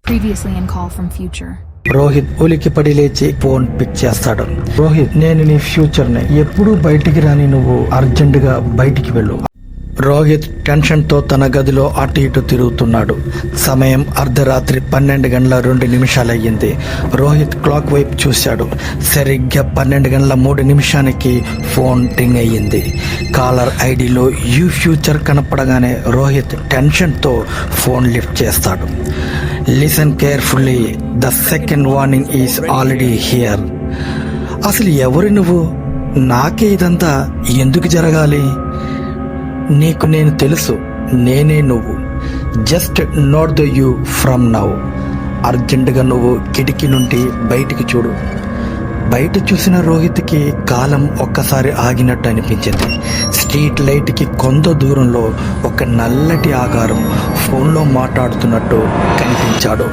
Previously in call from future. Rohit ఉలికిపడి లేచి phone pick చేస్తాడు. రోహిత్, నేను నీ ఫ్యూచర్ ని, ఎప్పుడు బయటికి రాని నువ్వు అర్జెంట్ గా బయటికి వెళ్ళు. రోహిత్ టెన్షన్ తో తన గదిలో అటు ఇటు తిరుగుతున్నాడు. సమయం అర్ధరాత్రి 12:02 అయ్యింది. రోహిత్ క్లాక్ వైపు చూశాడు. సరిగ్గా 12:03 ఫోన్ రింగ్ అయ్యింది. కాలర్ ఐడిలో యూ ఫ్యూచర్ కనపడగానే రోహిత్ టెన్షన్ తో ఫోన్ లిఫ్ట్ చేస్తాడు. Listen carefully, the second warning is already here. అసలు ఎవరు నువ్వు? నాకే ఇదంతా ఎందుకు జరగాలి? నీకు నేను తెలుసు, నేనే నువ్వు. Just note the you from now. అర్జెంటుగా నువ్వు కిటికీ నుండి బయటికి చూడు. బయట చూసిన రోహిత్కి కాలం ఒక్కసారి ఆగినట్టు అనిపించింది. స్ట్రీట్ లైట్కి కొంత దూరంలో ఒక నల్లటి ఆకారం ఫోన్లో మాట్లాడుతున్నట్టు కనిపించాడు.